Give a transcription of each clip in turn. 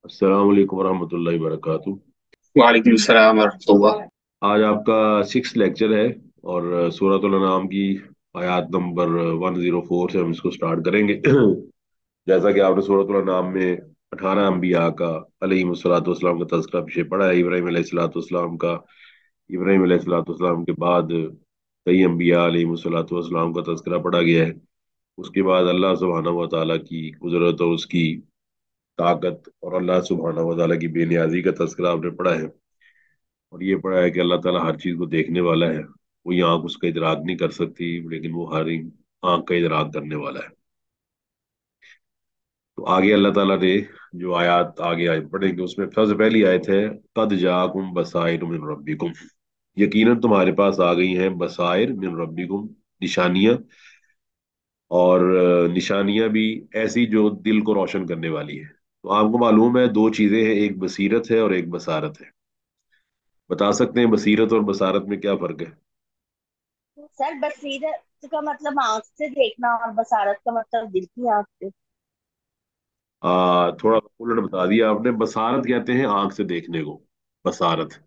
अस्सलाम वालेकुम वरहमतुल्लाहि वबरकातुह। वालेकुम सलाम वरहमतुल्लाह। आज आपका सिक्स लेक्चर है और सूरतुल अनाम की आयत नंबर 104 से हम इसको स्टार्ट करेंगे। जैसा कि आपने सूरतुल अनाम में 18 अम्बिया का अलैहिस्सलाम का तज़किरा पीछे पढ़ा है। इब्राहीम अलैहिस्सलाम का, इब्राहीम अलैहिस्सलाम के बाद कई अम्बिया अलैहिस्सलाम का तज़किरा पढ़ा गया है। उसके बाद अल्लाह सुब्हानहू व तआला की कुदरत और उसकी ताकत और अल्लाह सुब्हानहू व तआला की बेनियाजी का तज़किरा आपने पढ़ा है। और ये पढ़ा है कि अल्लाह ताला हर चीज को देखने वाला है। कोई आंख उसका इदराक नहीं कर सकती, लेकिन वो हर एक आंख का इदराक करने वाला है। तो आगे अल्लाह ताला ने जो आयत आगे आए पढ़ेंगे उसमें सबसे पहली आयत है, कद जाकुम बसाइर मिन रब्बिकुम। यकीनन तुम्हारे पास आ गई हैं बसाइर मिन रब्बिकुम, निशानियां। और निशानियां भी ऐसी जो दिल को रोशन करने वाली है। तो आपको मालूम है दो चीजें हैं, एक बसीरत है और एक बसारत है। बता सकते हैं बसीरत और बसारत में क्या फर्क है? सर बसीरत का मतलब आंख से देखना और बसारत का मतलब दिल की आंख से। थोड़ा उलट बता दिया आपने। बसारत कहते हैं आंख से देखने को, बसारत।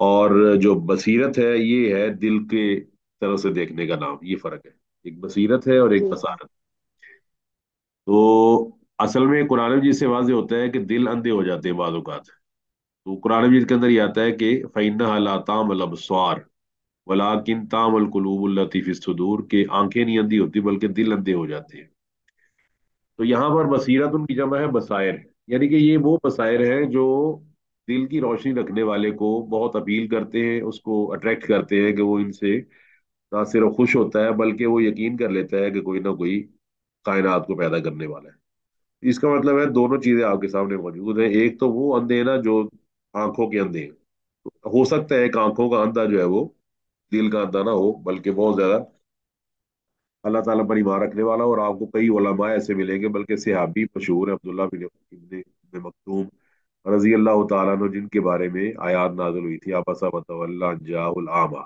और जो बसीरत है ये है दिल के तरफ से देखने का नाम। ये फर्क है, एक बसीरत है और एक जी सर। बसारत। तो असल में कुरान मजीद से वाज़ेह होता है कि दिल अंधे हो जाते हैं बाज़ औक़ात। तो कुरान मजीद के अंदर ये आता है कि फ़इन्नहा ला तामल अबसार वलाकिन तामल कुलूबुल लती फ़िस सुदूर, के आंखें नहीं अंधी होती बल्कि दिल अंधे हो जाते हैं। तो यहाँ पर बसीरत उनकी जमा है बसायर। यानी कि ये वो बसायर हैं जो दिल की रोशनी रखने वाले को बहुत अपील करते हैं, उसको अट्रैक्ट करते हैं कि वो इनसे ना सिर्फ खुश होता है बल्कि वो यकीन कर लेता है कि कोई ना कोई कायनात को पैदा करने वाला है। इसका मतलब है दोनों चीजें आपके सामने मौजूद हैं। एक तो वो अंधे हैं ना जो आंखों के अंधे हैं। तो हो सकता है एक आंखों का अंधा जो है वो दिल का अंधा ना हो, बल्कि बहुत ज्यादा अल्लाह ताला पर ईमान रखने वाला। और आपको कई उलमा ऐसे मिलेंगे, बल्कि सहाबी मशहूर है अब्दुल्ला बिन इब्न इब्न मक्तूम रजी अल्लाह तआला अन्हु, जिनके बारे में आयात नाज़िल हुई थी, आपसा वतवल्ला अन जाहुल आमा।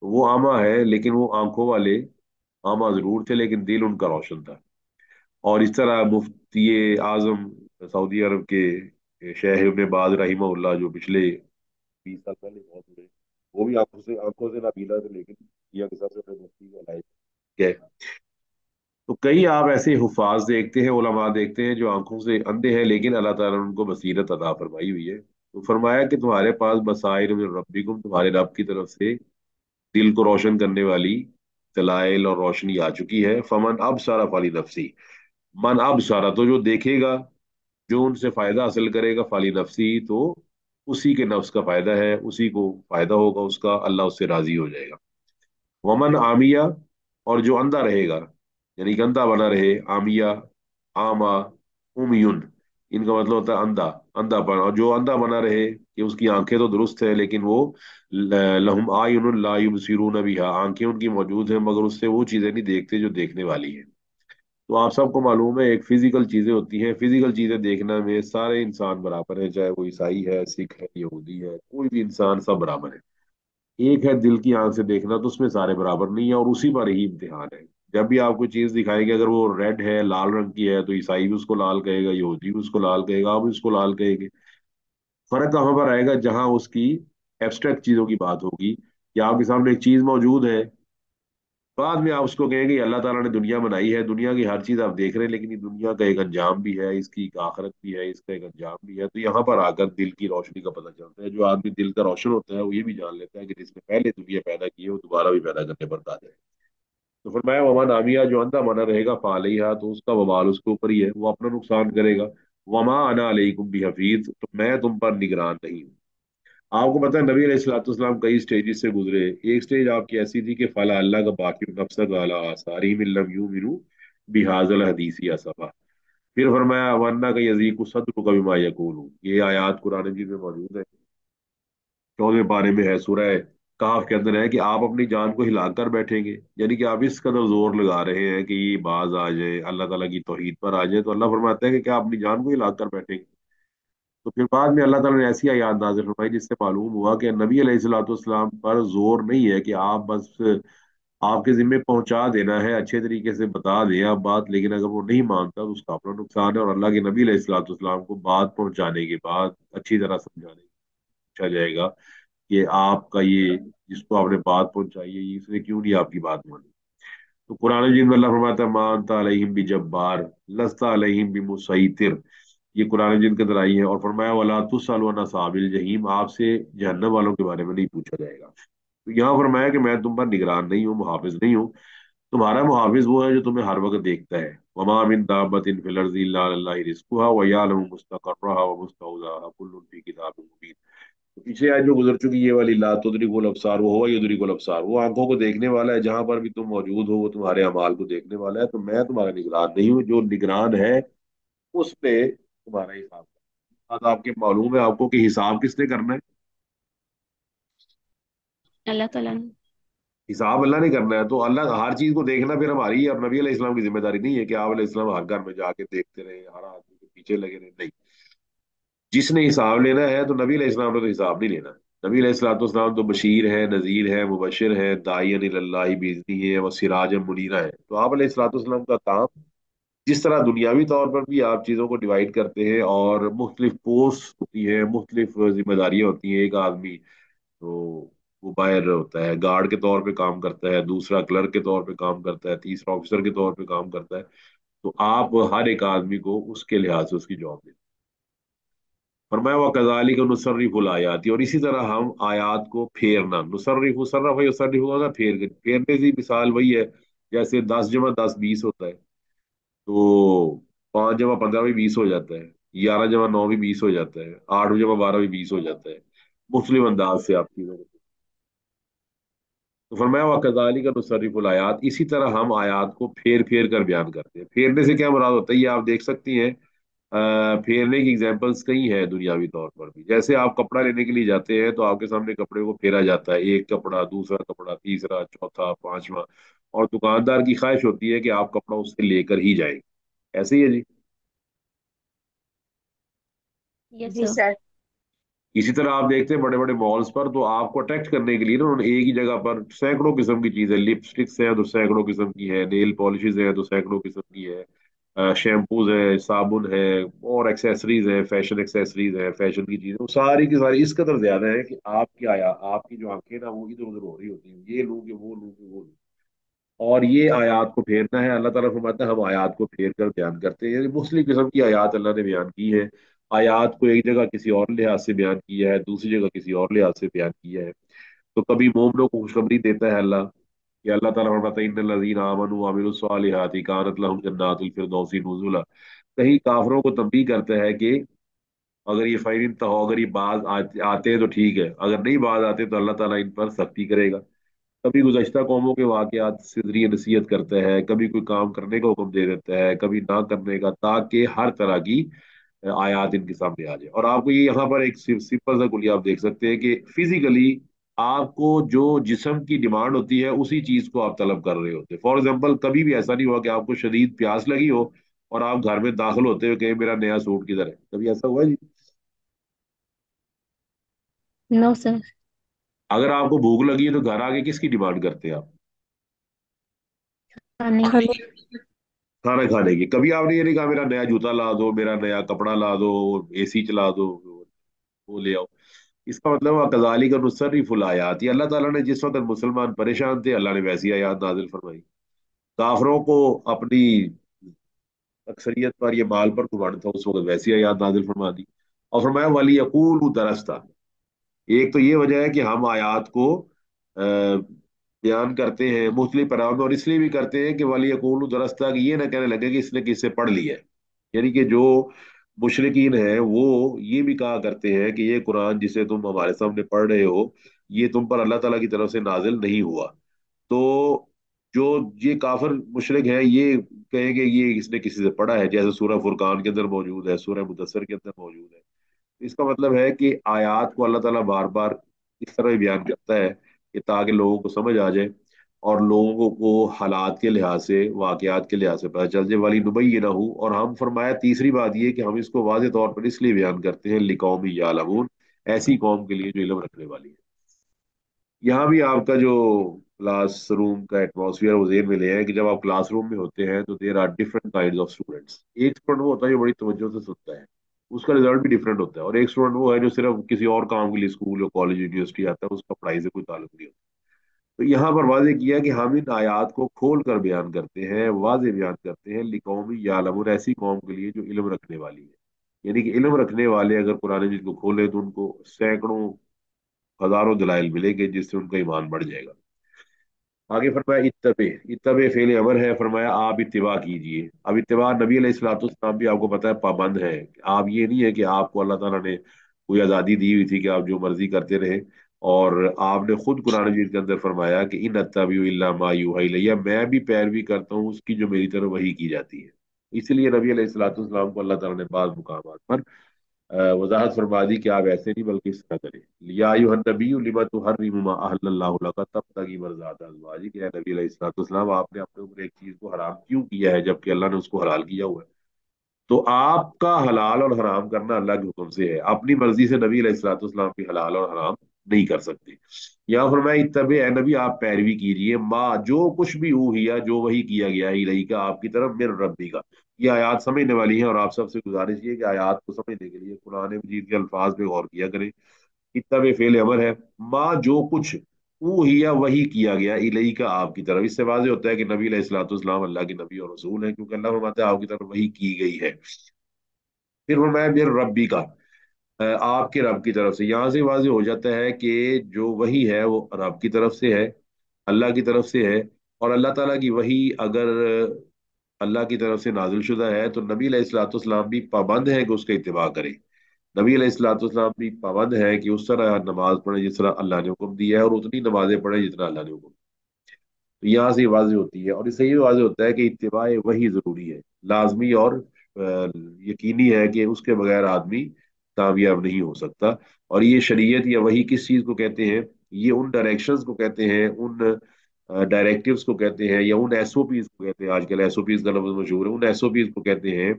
तो वो आमा है, लेकिन वो आंखों वाले आमा जरूर थे, लेकिन दिल उनका रोशन था। और इस तरह मुफ्ती आजम सऊदी अरब के शेख इब्न बाज रहिमहुल्लाह, जो पिछले 20 साल पहले बहुत हुए, वो भी आंखों से नाबीना थे, लेकिन दुनिया के सबसे बड़े मुफ्ती कहलाए गए। तो कई आप ऐसे हुफाज देखते हैं, उलमा देखते हैं जो आंखों से अंधे हैं, लेकिन अल्लाह ताला ने उनको बसीरत अता फरमाई हुई है। तो फरमाया कि तुम्हारे पास बसाइर मिन रब्बिकुम, तुम्हारे रब की तरफ से दिल को रोशन करने वाली दलाइल और रोशनी आ चुकी है। फमन अब सारा फाली नफसी, मन अब सारा तो जो देखेगा, जो उनसे फायदा हासिल करेगा, फाली नफसी तो उसी के नफ्स का फायदा है, उसी को फायदा होगा उसका, अल्लाह उससे राजी हो जाएगा। वमन आमिया, और जो अंधा रहेगा, यानी कि अंधा बना रहे, आमिया, आमा, उमयुन, इनका मतलब होता है अंधा, अंधापन। और जो अंधा बना रहे कि उसकी आंखें तो दुरुस्त है, लेकिन वो लहुम आयुन ला युबसिरून बिहा, आंखें उनकी मौजूद है मगर उससे वो चीजें नहीं देखते जो देखने वाली है। तो आप सबको मालूम है एक फिजिकल चीजें होती हैं, फिजिकल चीजें देखने में सारे इंसान बराबर है, चाहे वो ईसाई है, सिख है, यहूदी है, कोई भी इंसान सब बराबर है। एक है दिल की आंख से देखना, तो उसमें सारे बराबर नहीं है और उसी पर ही इम्तिहान है। जब भी आपको चीज दिखाएंगे, अगर वो रेड है, लाल रंग की है, तो ईसाई भी उसको लाल कहेगा, यहूदी भी उसको लाल कहेगा, आप भी उसको लाल कहेंगे। फर्क कहाँ पर आएगा? जहां उसकी एब्स्ट्रैक्ट चीजों की बात होगी कि आपके सामने एक चीज मौजूद है, बाद में आप उसको कहेंगे अल्लाह ताला ने दुनिया बनाई है, दुनिया की हर चीज आप देख रहे हैं, लेकिन ये दुनिया का एक अंजाम भी है, इसकी एक आखिरत भी है, इसका एक अंजाम भी है। तो यहाँ पर आकर दिल की रोशनी का पता चलता है। जो आदमी दिल का रोशन होता है वो ये भी जान लेता है कि जिसने पहले दुनिया पैदा की है वो दोबारा भी पैदा करने पर कादिर है। तो फरमाया वमा नामिया, जो अंधा मना रहेगा फालिहा, तो उसका वबाल उसके ऊपर ही है, वो अपना नुकसान करेगा। वमा अना अलैकुम बिहफीज, तो मैं तुम पर निगरान नहीं हूँ। आपको पता है नबी अलैहिस्सलाम कई स्टेजेस से गुजरे। एक स्टेज आपकी ऐसी थी कि फला अल्लाह का बाकी नफ्सक अला आसारी मिन लम युमिनु बिहाज़ल हदीसी असफा। फिर फरमाया वन्ना का यजीकु सद्रुका बिमा यकूलु। ये आयत कुरान मजीद में मौजूद है, 14वें पारे में है, सूरह काफ के अंदर है कि आप अपनी जान को हिलाकर बैठेंगे। यानी कि आप इस कदर जोर लगा रहे हैं कि ये बाज आ जाए, अल्लाह ताला की तौहीद पर आ जाए, तो अल्लाह फरमाता है कि क्या अपनी जान को हिलाकर बैठेंगे? तो फिर बाद में अल्लाह ताला ने ऐसी आयत नाज़िल फरमाई जिससे मालूम हुआ कि नबी अलैहिस्सलाम पर जोर नहीं है कि आप बस आपके जिम्मे पहुंचा देना है, अच्छे तरीके से बता दें आप बात, लेकिन अगर वो नहीं मानता तो उसका अपना नुकसान है। और अल्लाह के नबी अलैहिस्सलाम को बात पहुंचाने के बाद अच्छी तरह समझाने पूछा जाएगा कि आपका ये, जिसको आपने बात पहुंचाई है, ये इसने क्यों नहीं आपकी बात मानी। तो कुरान मजीद में अल्लाह फरमाता है मानता अलैहिम बि जब्बार लस्ता अलैहिम बि मुसैतिर। ये कुरान मजीद के अंदर आई है। और फरमाया वला तुसअलु अन अस्हाबिल जहीम, आपसे जहन्नम वालों के बारे में नहीं पूछा जाएगा। तो यहाँ फरमाया कि मैं तुम पर निगरान नहीं हूँ, मुहाफिज नहीं हूँ। तुम्हारा मुहाफिज वो है जो तुम्हें हर वक्त देखता है। वमा मिन दाब्बतिन फिल अर्ज़ि इल्ला अलाल्लाहि रिज़्कुहा व यअलमु मुस्तक़र्रहा व मुस्तौदाहा कुल्लुन फी किताबिन मुबीन। तो पीछे आज जो गुजर चुकी ये वाली ला तुदरिकुल अबसार, वो हुवा युदरिकुल अबसार, वो आंखों को देखने वाला है, जहां पर भी तुम मौजूद हो वो तुम्हारे अमाल को देखने वाला है। तो मैं तुम्हारा निगरान नहीं हूँ, जो निगरान है उसने तुम्हारा हिसाब करना। आज आपके मालूम है आपको कि हिसाब किसने करना है? अल्लाह ताला ने। हिसाब अल्लाह ने करना है। तो अल्लाह हर चीज को देखना फिर हमारी और नबी अलैहि इस्लाम की जिम्मेदारी नहीं है कि आप अलैहि इस्लाम हर घर में जाके देखते रहे, हर आदमी के पीछे लगे रहे, नहीं। जिसने हिसाब लेना है तो नबी अलैहि इस्लाम ने तो हिसाब नहीं लेना। नबी अलैहिस्सलाम तो बशीर है, नजीर है, मुबशिर है, दाइयन इलल्लाहि बिइज़्निही है, व सिराजम मुनीरा है। तो आप अलैहिस्सलाम का काम, जिस तरह दुनियावी तौर पर भी आप चीज़ों को डिवाइड करते हैं और मुख्तलिफ पोस्ट होती है, मुख्तलिफ जिम्मेदारियां होती हैं। एक आदमी तो वो बाहर होता है, गार्ड के तौर पे काम करता है, दूसरा क्लर्क के तौर पे काम करता है, तीसरा ऑफिसर के तौर पे काम करता है। तो आप हर एक आदमी को उसके लिहाज से उसकी जॉब देते हैं। फरमाया व कज़ालिक नुसर्रिफुल आयाति, और इसी तरह हम आयात को फेरना, नुसर्रिफु सर्रफ युसर्रिफु होगा फेर, फेरने की मिसाल वही है जैसे 10 जमा 10 20 होता है। तो 5 जमा 15 भी 20 हो जाता है, 11 जमा 9 भी 20 हो जाता है, 8 जमा 12 भी 20 हो जाता है। मुस्लिम अंदाज से आप चीजों को, तो फरमाया व कज़ालिक नुसर्रिफुल आयात, इसी तरह हम आयात को फेर फेर कर बयान करते हैं। फेरने से क्या मुराद होता है ये आप देख सकती हैं। फेरने की एग्जांपल्स कई हैं दुनियावी तौर पर भी। जैसे आप कपड़ा लेने के लिए जाते हैं तो आपके सामने कपड़े को फेरा जाता है, एक कपड़ा, दूसरा कपड़ा, तीसरा, चौथा, पांचवा। और दुकानदार की ख्वाहिश होती है कि आप कपड़ा उससे लेकर ही जाएं। ऐसे ही है जी। यस जी सर। सर। इसी तरह आप देखते हैं बड़े बड़े मॉल्स पर, तो आपको अट्रैक्ट करने के लिए ना उन्होंने एक ही जगह पर सैकड़ों किस्म की चीजें, लिपस्टिक्स हैं तो सैकड़ों किस्म की है, नेल पॉलिशेज हैं तो सैकड़ों किस्म की है, शैम्पूज है, साबुन है, और एक्सेसरीज है, फैशन एक्सेसरीज है, फैशन की चीजें, वो सारी की सारी इस कदर ज्यादा है कि आपकी आया आपकी जो आंखें ना वो इधर उधर हो रही होती हैं, ये लूं कि वो लूं कि वो लूं। और ये आयात को फेरना है। अल्लाह ताला फरमाता है हम आयात को फेर कर बयान करते हैं। यानी मुख्तलिफ किस्म की आयात अल्लाह ने बयान की है। आयात को एक जगह किसी और लिहाज से बयान किया है, दूसरी जगह किसी और लिहाज से बयान किया है। तो कभी मोमिनों को खुशखबरी देता है अल्लाह, कि अल्लाह ताला फरमाता है इन्नल लज़ीना आमनू व अमिलुस सालिहाति कानत लहुम जन्नातुल फिरदौसी नुज़ुला। कहीं काफिरों को तंबीह करता है कि अगर ये फाइन तो अगर ये बाज आते हैं तो ठीक है, अगर नहीं बाज आते तो अल्लाह ताला इन पर सख्ती करेगा। कभी गुज़श्ता कौमों के वाकयात से जरिए नसीहत करता है, कभी कोई काम करने का हुक्म दे देता है, कभी ना करने का, ताकि हर तरह की आयात इनके सामने आ जाए। और आपको ये यहाँ पर एक सिंपल सा गुलिया आप देख सकते हैं कि फिजिकली आपको जो जिस्म की डिमांड होती है उसी चीज को आप तलब कर रहे होते हैं। फॉर एग्जाम्पल कभी भी ऐसा नहीं हुआ कि आपको शदीद प्यास लगी हो और आप घर में दाखिल होते हो कि मेरा नया सूट किधर है, कभी ऐसा हुआ है जी? No sir. अगर आपको भूख लगी है तो घर आके किसकी डिमांड करते हैं आप? खाने खाने की। खाना खाने की। कभी आपने ये नहीं कहा मेरा नया जूता ला दो, मेरा नया कपड़ा ला दो, एसी चला दो, वो ले आओ। इसका मतलब कजाली का नुसर्रिफुल आयात, ये अल्लाह ताला ने जिस वक्त मुसलमान परेशान थे अल्लाह ने वैसी आयात नाजिल फरमाई। काफरों को अपनी अक्सरियत पर, ये माल पर घुमाना था, उस वक्त वैसी आयात नाजिल फरमा दी। और फरमाया वाली यकूल दरस्ता। एक तो ये वजह है कि हम आयात को बयान करते हैं मुख्तलिफ पैराओं में, और इसलिए भी करते हैं कि वाली यकूल दरस्ता, कि ये ना कहने लगे कि इसने किससे पढ़ लिया है। यानी कि जो मुशरिकीन है वो ये भी कहा करते हैं कि ये कुरान जिसे तुम हमारे सामने पढ़ रहे हो ये तुम पर अल्लाह ताला की तरफ से नाजिल नहीं हुआ। तो जो ये काफिर मुशरिक है ये कहेंगे ये इसने किसी से पढ़ा है, जैसे सूरह फुरकान के अंदर मौजूद है, सूरह मुदस्सर के अंदर मौजूद है। इसका मतलब है कि आयात को अल्लाह ताला बार बार इस तरह बयान करता है कि ताकि लोगों को समझ आ जाए, और लोगों को हालात के लिहाज से, वाकयात के लिहाज से पता चल जाए। वाली दुबई ना हो। और हम फरमाया तीसरी बात ये कि हम इसको वाज़ेह तौर पर इसलिए बयान करते हैं लिकौम यालमून, ऐसी कौम के लिए जो इल्म रखने वाली है। यहाँ भी आपका जो क्लास रूम का एटमॉस्फेयर वो जेन में ले आए कि जब आप क्लास रूम में होते हैं तो there are different kind of students. एक स्टूडेंट वो होता है जो बड़ी तवज्जो से सुनता है, उसका रिजल्ट भी डिफरेंट होता है, और एक स्टूडेंट वो है जो सिर्फ किसी और काम के लिए स्कूल या कॉलेज यूनिवर्सिटी आता है, उसका पढ़ाई से कोई ताल्लुक नहीं होता। तो यहाँ पर वाजे किया कि हम इन आयात को खोल कर बयान करते हैं, वाजे बयान करते हैं लिकौमी यालमून, ऐसी कौम के लिए जो इल्म रखने वाली है। यानी कि इल्म रखने वाले अगर कुरान मजीद को खोले तो उनको सैकड़ों हजारों दलाइल मिलेंगे जिससे उनका ईमान बढ़ जाएगा। आगे फरमाया इत्तबे, इत्तबे फेल अमर है, फरमाया आप इत्तिबा कीजिए। अब इत्तिबा नबी अलैहिस्सलाम भी आपको पता है पाबंद है। आप ये नहीं है कि आपको अल्लाह ताला ने कोई आज़ादी दी हुई थी कि आप जो मर्जी करते रहे, और आपने खुद कुरान मजीद के अंदर फरमाया कि इन अत्तबिउ इल्ला मा यूहा इलैया, मैं भी पैरवी करता हूँ उसकी जो मेरी तरफ वही की जाती है। इसलिए नबी अलैहिस्सलाम को अल्लाह ताला ने बाद मुकामात पर वजाहत फरमा दी कि आप ऐसे नहीं बल्कि इस तरह करें। या अय्युहन नबिय्यु लिमा तुहर्रिमु मा अहल्लल्लाहु लका तब्तगी मर्ज़ात अज़वाजिक, या नबी अलैहिस्सलाम आपने अपने ऊपर एक चीज को हराम क्यों किया है जबकि अल्लाह ने उसको हलाल किया हुआ है। तो आपका हलाल और हराम करना अल्लाह के हुक्म से है, अपनी मर्जी से नबी अलैहिस्सलाम भी हलाल और हराम नहीं कर सकते। यहाँ फरमाया इत्तबे, ए नबी आप पैरवी कीजिए, माँ जो कुछ भी ऊहिया जो वही किया गया इलैहि का आपकी तरफ, मेरे रब्बी का। ये आयात समझने वाली है और आप सबसे गुजारिश ये है कि आयात को समझने के लिए कुरान मजीद के अल्फाज पे गौर किया करें। इत्तबे फेल अमर है, माँ जो कुछ ऊहिया वही किया गया इलैहि का आपकी तरफ। इससे वाज़ेह होता है कि नबी अलैहिस्सलाम अल्लाह के नबी और रसूल है, क्योंकि अल्लाह फरमाता है आपकी तरफ वही की गई है। फिर फरमाया मेरे रब्बी का, आपके रब की तरफ से। यहां से वाज़ेह हो जाता है कि जो वही है वो रब की तरफ से है, अल्लाह की तरफ से है। और अल्लाह ताला की वही अगर अल्लाह की तरफ से नाजिल शुदा है तो नबी अलैहिस्सलाम भी पाबंद है कि उसका इत्तिबा करें। नबी अलैहिस्सलाम भी पाबंद है कि उस तरह नमाज पढ़े जिस तरह अल्लाह ने हुक्म दिया है, और उतनी नमाजें पढ़े जितना अल्लाह ने हुक्म। तो यहाँ से वाज़ेह होती है, और इससे ये वाज़ेह होता है कि इत्तिबा वही जरूरी है, लाजमी और यकीनी है कि उसके बगैर आदमी कामयाब नहीं हो सकता। और ये शरीयत या वही किस चीज को कहते हैं, ये उन डायरेक्शंस को कहते हैं, उन डायरेक्टिव्स को कहते हैं, या उन एसओपीज को कहते हैं। आजकल एसओपीज का लफ्ज मशहूर है, उन एसओपीज को कहते हैं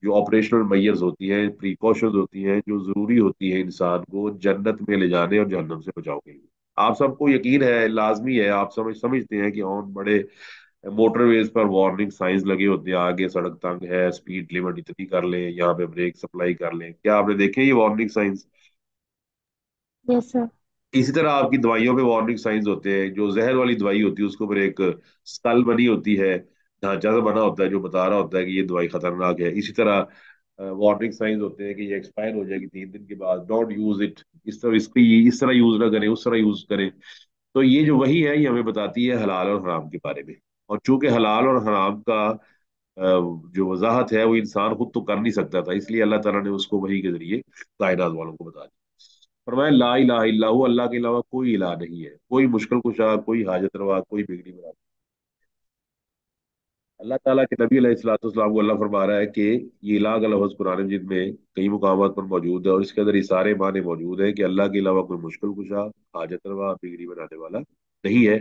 जो ऑपरेशनल मेजर्स होती हैं, प्रिकॉशंस होती हैं, जो जरूरी होती है इंसान को जन्नत में ले जाने और जहन्नम से बचाव के लिए। आप सबको यकीन है, लाजमी है, आप समझते हैं कि ऑन बड़े मोटरवेज पर वार्निंग साइंस लगे होते हैं, आगे सड़क तंग है, स्पीड लिमिट इतनी कर लें, यहाँ पे ब्रेक सप्लाई कर लें। क्या आपने देखे ये वार्निंग साइंस? Yes sir. इसी तरह आपकी दवाइयों पे वार्निंग साइंस होते हैं। जो जहर वाली दवाई होती है उसके ऊपर एक स्कल बनी होती है, ढांचा सा बना होता है जो बता रहा होता है कि ये दवाई खतरनाक है। इसी तरह वार्निंग साइंस होते हैं कि ये एक्सपायर हो जाएगी 3 दिन के बाद, डोंट यूज इट, इस तरह इसकी इस तरह यूज ना करें, उस तरह यूज करें। तो ये जो वही है ये हमें बताती है हलाल और हराम के बारे में। और चूंकि हलाल और हराम का जो वजाहत है वो इंसान खुद तो कर नहीं सकता था, इसलिए अल्लाह ताला ने उसको वही के जरिए कायनात वालों को बता दिया। फरमाया ला इलाहा इल्ला हु, अल्लाह के अलावा कोई इलाह नहीं है, कोई मुश्किल कुशा, कोई हाजत रवा, कोई बिगड़ी बना। अल्लाह ताला के नबी अलैहिस्सलाम को अल्लाह फरमा रहा है कि ये इलाह का लफ्ज कुरान मजीद में कई मुकामात पर मौजूद है, और इसके अंदर इशारे माने मौजूद है कि अल्लाह के अलावा कोई मुश्किल कुशा, हाजत रवा, बिगड़ी बनाने वाला नहीं है।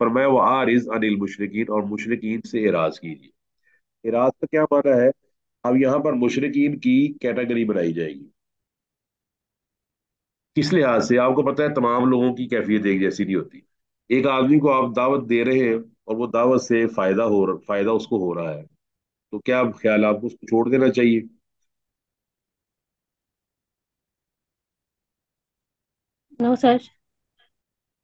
फरमाया वो आरिज अनिल मुशरिकीन, और मुशरिकीन से एराज कीजिए। एराज का क्या माना है? अब यहाँ पर मुशरिकीन की कैटेगरी बनाई जाएगी। किस लिहाज से? आपको पता है तमाम लोगों की कैफियत एक जैसी नहीं होती। एक आदमी को आप दावत दे रहे हैं और वो दावत से फायदा उसको हो रहा है, तो क्या ख्याल है, आपको उसको छोड़ देना चाहिए? No sir.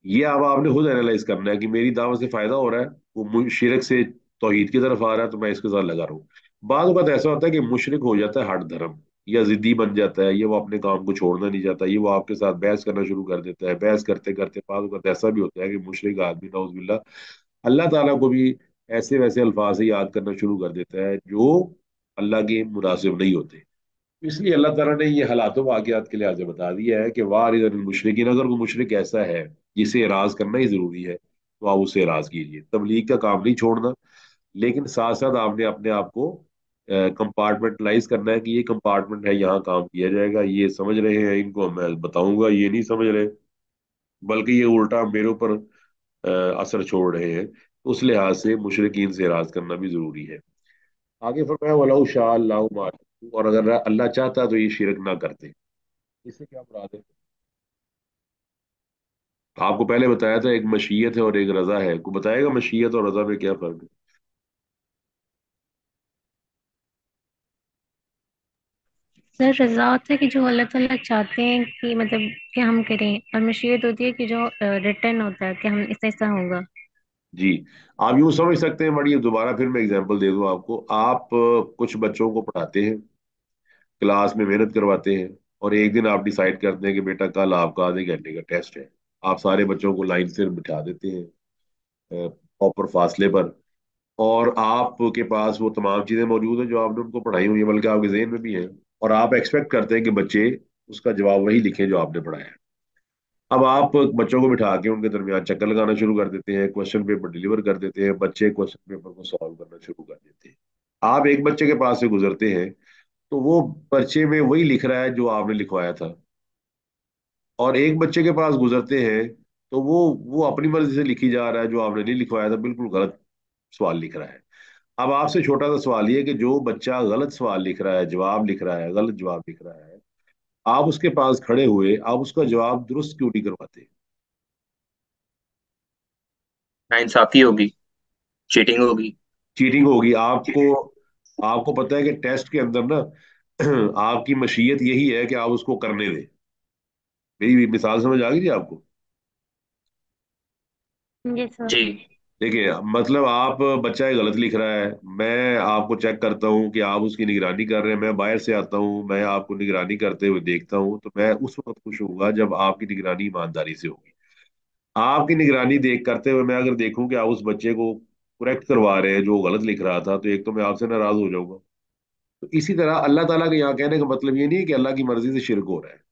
ये अब आपने खुद एनालाइज करना है कि मेरी दावत से फायदा हो रहा है, वो शिरक से तौहीद की तरफ आ रहा है, तो मैं इसके साथ लगा रहा हूँ। बाद वक्त ऐसा होता है कि मुशरिक हो जाता है हट धर्म, या जिद्दी बन जाता है, ये वो अपने काम को छोड़ना नहीं चाहता, ये वो आपके साथ बहस करना शुरू कर देता है। बहस करते करते बाद वक्त ऐसा भी होता है कि मुशरिक आदमी नाउजुबिल्लाह अल्लाह ताला को भी ऐसे वैसे अल्फाज से याद करना शुरू कर देता है जो अल्लाह के मुनासिब नहीं होते। इसलिए अल्लाह ताला ने ये हालात वाकयात के लिहाज से बता दिया है कि वारिद मुशरिकीन, अगर कोई मुशरिक ऐसा है जिसे एराज करना ही जरूरी है तो आप उसे एराज कीजिए। तबलीग का काम नहीं छोड़ना, लेकिन साथ साथ आपने अपने आप को कंपार्टमेंटलाइज करना है कि ये कंपार्टमेंट है, यहाँ काम किया जाएगा, ये समझ रहे हैं, इनको मैं बताऊंगा, ये नहीं समझ रहे, बल्कि ये उल्टा मेरे ऊपर असर छोड़ रहे हैं। तो उस लिहाज से मुशरिकीन से एराज करना भी जरूरी है। आगे फरमाया वलाउ शाह अल्लाहु मा अशरकू, और अगर अल्लाह चाहता तो ये शिरक ना करते। इससे क्या मुराद है? آپ کو पहले बताया था एक मशीयत है और एक रजा है, को बताएगा मशीयत और रजा में क्या फर्क है? सर रजा होता है कि जो अल्लाह ताला चाहते हैं कि मतलब कि हम करें, और मशीयत होती है कि जो रिटर्न होता है कि हम ऐसा ऐसा होगा। जी। आप यूं समझ सकते हैं, बड़ी दोबारा फिर मैं एग्जांपल दे दूं आपको। आप कुछ बच्चों को पढ़ाते हैं, क्लास में मेहनत करवाते हैं, और एक दिन आप डिसाइड करते हैं कि बेटा कल आपका आधे घंटे का टेस्ट है। आप सारे बच्चों को लाइन से बिठा देते हैं प्रॉपर फासले पर, और आपके पास वो तमाम चीजें मौजूद हैं जो आपने उनको पढ़ाई हुई है, बल्कि आपके जहन में भी है। और आप एक्सपेक्ट करते हैं कि बच्चे उसका जवाब वही लिखें जो आपने पढ़ाया है। अब आप बच्चों को बिठा के उनके दरमियान चक्कर लगाना शुरू कर देते हैं, क्वेश्चन पेपर डिलीवर कर देते हैं, बच्चे क्वेश्चन पेपर को सॉल्व करना शुरू कर देते हैं। आप एक बच्चे के पास से गुजरते हैं तो वो पर्चे में वही लिख रहा है जो आपने लिखवाया था, और एक बच्चे के पास गुजरते हैं तो वो अपनी मर्जी से लिखी जा रहा है, जो आपने नहीं लिखवाया था बिल्कुल गलत सवाल लिख रहा है। अब आपसे छोटा सा सवाल ये है कि जो बच्चा गलत सवाल लिख रहा है, जवाब लिख रहा है, गलत जवाब लिख रहा है, आप उसके पास खड़े हुए आप उसका जवाब दुरुस्त क्यों नहीं करवाते? नाइंसाफी होगी, चीटिंग होगी। चीटिंग होगी आपको। आपको पता है कि टेस्ट के अंदर ना आपकी मशीयत यही है कि आप उसको करने दें। मेरी मिसाल समझ आ गई थी आपको? जी सर। जी। देखिए, मतलब आप, बच्चा ये गलत लिख रहा है, मैं आपको चेक करता हूँ कि आप उसकी निगरानी कर रहे हैं, मैं बाहर से आता हूँ, मैं आपको निगरानी करते हुए देखता हूँ, तो मैं उस वक्त खुश होऊंगा जब आपकी निगरानी ईमानदारी से होगी। आपकी निगरानी देख करते हुए मैं अगर देखूं कि आप उस बच्चे को करेक्ट करवा रहे हैं जो गलत लिख रहा था, तो एक तो मैं आपसे नाराज हो जाऊंगा। तो इसी तरह अल्लाह ताला के यहाँ कहने का मतलब ये नहीं है कि अल्लाह की मर्जी से शिरक हो रहा है।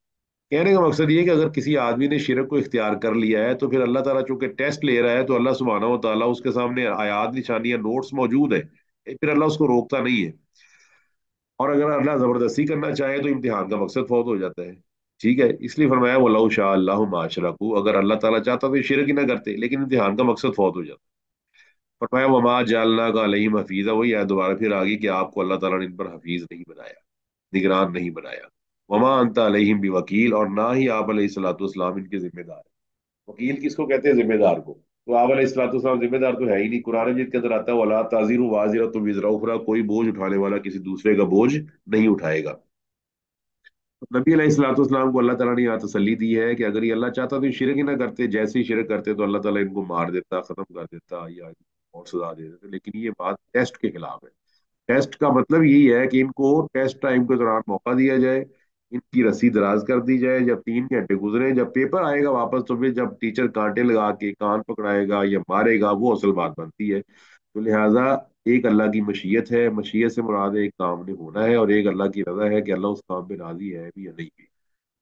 कहने का मकसद ये है कि अगर किसी आदमी ने शिरक को इख्तियार कर लिया है, तो फिर अल्लाह ताला चूंकि टेस्ट ले रहा है, तो अल्लाह सुब्हानहू व तआला उसके सामने आयात निशानियां नोट्स मौजूद है, फिर अल्लाह उसको रोकता नहीं है। और अगर अल्लाह जबरदस्ती करना चाहे तो इम्तिहान का मकसद फौत हो जाता है। ठीक है, इसलिए फरमाया वलौ शाह अल्लाहु मा अशरकू, अगर अल्लाह ताला चाहता तो ये शिरक ही ना करते, लेकिन इम्तिहान का मकसद फौत हो जाता। फरमाया वमा जअलना का अलैहिम हफीजा, वही है दोबारा फिर आ गई कि आपको अल्लाह ताला ने इन पर हफीज नहीं बनाया, निगरान नहीं बनाया। वमा अंता अलैहिम बिवकील, और ना ही आप अलैहिस्सलाम इनके जिम्मेदार हैं। वकील किसको कहते हैं? जिम्मेदार को। तो आप अलैहिस्सलाम जिम्मेदार तो है ही नहीं। कुरान मजीद के अंदर आता है वला ताजिरु वाजिरतुम विज़रा उखरा, कोई बोझ उठाने वाला किसी दूसरे का बोझ नहीं उठाएगा। तो नबी अलैहिस्सलाम को अल्लाह ताला ने यहाँ तसल्ली दी है कि अगर ये अल्लाह चाहता तो ये शिरक ही ना करते, जैसे ही शिरक करते तो अल्लाह ताला इनको मार देता, खत्म कर देता, या और सजा दे देता। लेकिन ये बात टेस्ट के खिलाफ है। टेस्ट का मतलब यही है कि इनको टेस्ट टाइम के दौरान मौका दिया जाए, इनकी रस्सी दराज कर दी जाए, जब 3 घंटे गुजरे, जब पेपर आएगा वापस, तो फिर जब टीचर कांटे लगा के कान पकड़ाएगा या मारेगा, वो असल बात बनती है। तो लिहाजा एक अल्लाह की मशीयत है, मशीयत से मुराद है एक काम ने होना है, और एक अल्लाह की रजा है कि अल्लाह उस काम पे राजी है भी या नहीं भी।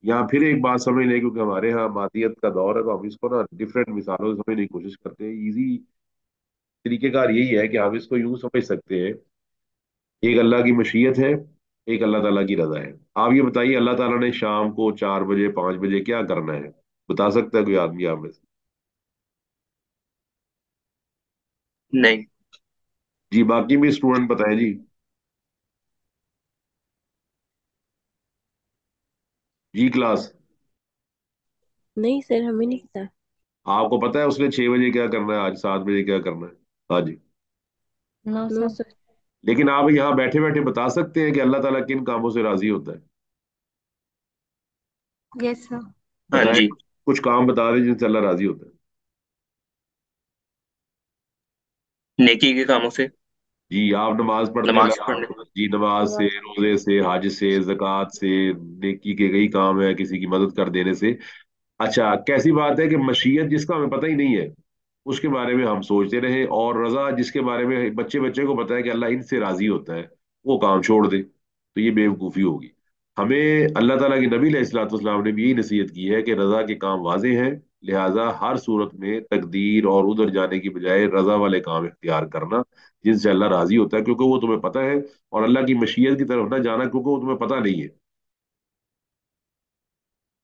यहाँ फिर एक बात समझ लें, क्योंकि हमारे यहाँ मादियत का दौर है, तो हम इसको ना डिफरेंट मिसालों से समझने की कोशिश करते हैं। इजी तरीकेकार यही है कि हम इसको यूं समझ सकते हैं, एक अल्लाह की मशीयत है, एक अल्लाह ताला की रजा है। आप ये बताइए, अल्लाह ताला ने शाम को 4 बजे 5 बजे क्या करना है? बता सकता है कोई आदमी आप में से? नहीं। जी, बाकी भी स्टूडेंट बताएं जी। जी क्लास। नहीं सर, हमें नहीं पता। आपको पता है उसने 6 बजे क्या करना है, आज 7 बजे क्या करना है? हाँ जी। No no sir. सर। लेकिन आप यहाँ बैठे बैठे बता सकते हैं कि अल्लाह ताला किन कामों से राजी होता है? Yes sir. हाँ बताएं, जी। कुछ काम बता दें जिनसे अल्लाह राजी होता है। नेकी के कामों से। जी, आप नमाज पढ़ते हैं नमाज अल्लाह, पढ़ने। जी नमाज से, नमाज। रोजे से, हज से, जक़ात से, नेकी के कई काम है, किसी की मदद कर देने से। अच्छा, कैसी बात है कि मशीयत जिसका हमें पता ही नहीं है उसके बारे में हम सोचते रहे, और रजा जिसके बारे में बच्चे बच्चे को पता है कि अल्लाह इनसे राजी होता है, वो काम छोड़ दे, तो ये बेवकूफ़ी होगी। हमें अल्लाह ताला के नबी अलैहिस्सलाम ने भी यही नसीहत की है कि रजा के काम वाजे हैं, लिहाजा हर सूरत में तकदीर और उधर जाने की बजाय रजा वाले काम इख्तियार करना जिनसे अल्लाह राजी होता है, क्योंकि वो तुम्हें पता है। और अल्लाह की मशीयत की तरफ ना जाना, क्योंकि वो तुम्हें पता नहीं है।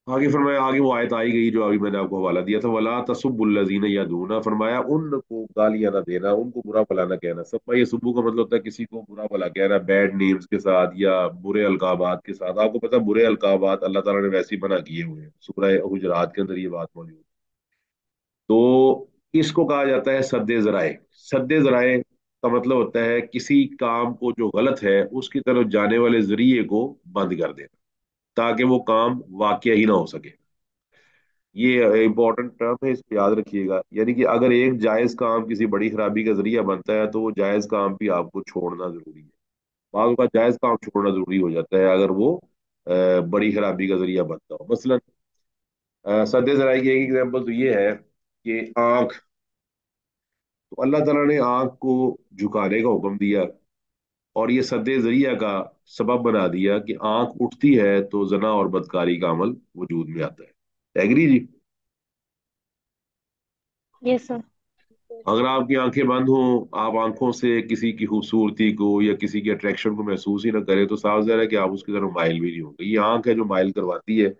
आगे फरमाया, आगे वो आयत आई गई जो अभी मैंने आपको हवाला दिया था, वला तसुब्बुल्लज़ीन यदूना, फरमाया उनको गालियां ना देना, उनको बुरा भला ना कहना। सब्बा ये सुब्बू का मतलब होता है किसी को बुरा भला कहना, बैड नेम्स के साथ या बुरे अलकाबात के साथ। आपको पता है बुरे अलकाबात अल्लाह ताला ने वैसे ही मना किए हुए हैं, सूरह हुजरात के अंदर ये बात मौजूद है। तो इसको कहा जाता है सद्दे ज़राए। सद्दे ज़राए का मतलब होता है किसी काम को जो गलत है उसकी तरफ जाने वाले जरिए को बंद कर देना, ताकि वो काम वाकया ही ना हो सके। ये इंपॉर्टेंट टर्म है, इसको याद रखिएगा। यानी कि अगर एक जायज काम किसी बड़ी खराबी का जरिया बनता है तो वो जायज काम भी आपको छोड़ना जरूरी है। बाज़ का जायज काम छोड़ना जरूरी हो जाता है अगर वो बड़ी खराबी का जरिया बनता हो। मसलन सद्दे ज़राए की एक एग्जांपल तो ये है कि आंख, तो अल्लाह ताला ने आंख को झुकाने का हुक्म दिया और ये सद्दे जरिया का सबब बना दिया कि आंख उठती है तो जना और बदकारी का अमल वजूद में आता है। एग्री जी? Yes sir. अगर आपकी आंखें बंद हों, आप आंखों से किसी की खूबसूरती को या किसी के अट्रैक्शन को महसूस ही ना करें, तो साफ ज़ाहिर है कि आप उसकी तरफ माइल भी नहीं होंगे। ये आंख है जो माइल करवाती है।